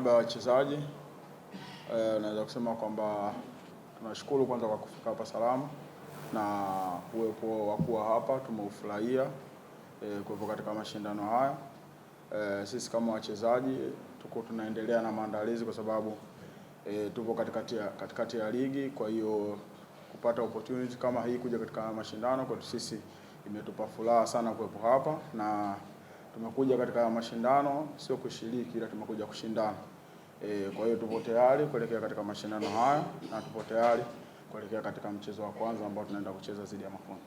niaba ya wachezaji naweza kusema kwamba tunashukuru kwanza kwa kufika hapa salama, na uwepo wa kuwa hapa tumeufurahia kuwepo katika mashindano haya. Sisi kama wachezaji tuko tunaendelea na maandalizi kwa sababu tupo katikati ya ligi. Kwa hiyo kupata opportunity kama hii kuja katika mashindano kwetu sisi imetupa furaha sana kuwepo hapa, na tumekuja katika mashindano sio kushiriki, ila tumekuja kushindana. Kwa hiyo tupo tayari kuelekea katika mashindano haya, na tupo tayari kuelekea katika mchezo wa kwanza ambao tunaenda kucheza dhidi ya Makonde.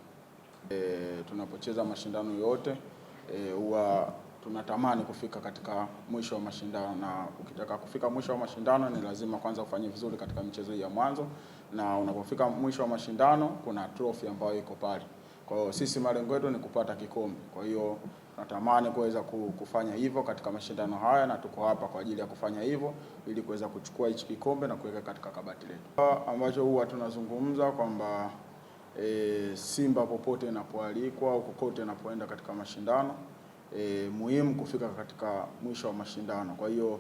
Tunapocheza mashindano yote huwa tunatamani kufika katika mwisho wa mashindano, na ukitaka kufika mwisho wa mashindano ni lazima kwanza ufanye vizuri katika michezo hii ya mwanzo, na unapofika mwisho wa mashindano kuna trophy ambayo iko pale. Kwa hiyo sisi malengo yetu ni kupata kikombe. Kwa hiyo natamani kuweza kufanya hivyo katika mashindano haya, na tuko hapa kwa ajili ya kufanya hivyo ili kuweza kuchukua hichi kikombe na kuweka katika kabati letu. Ambacho huwa tunazungumza kwamba Simba popote inapoalikwa au kokote inapoenda katika mashindano muhimu kufika katika mwisho wa mashindano. Kwa hiyo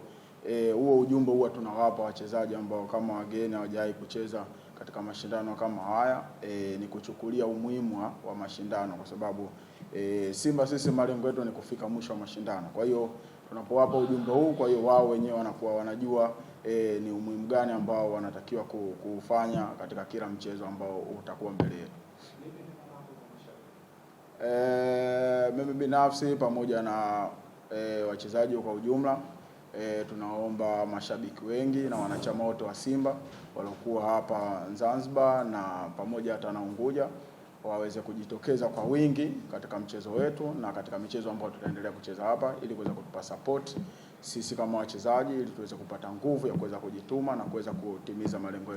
huo ujumbe huwa tunawapa wachezaji ambao kama wageni hawajawahi kucheza katika mashindano kama haya, ni kuchukulia umuhimu wa mashindano, kwa sababu Simba sisi malengo yetu ni kufika mwisho wa mashindano. Kwa hiyo tunapowapa ujumbe huu, kwa hiyo wao wenyewe wanakuwa wanajua ni umuhimu gani ambao wanatakiwa kufanya katika kila mchezo ambao utakuwa mbele yetu. Mimi binafsi pamoja na wachezaji kwa ujumla tunaomba mashabiki wengi na wanachama wote wa Simba waliokuwa hapa Zanzibar na pamoja hata na Unguja waweze kujitokeza kwa wingi katika mchezo wetu na katika michezo ambayo tutaendelea kucheza hapa, ili kuweza kutupa support sisi kama wachezaji, ili tuweze kupata nguvu ya kuweza kujituma na kuweza kutimiza malengo yetu.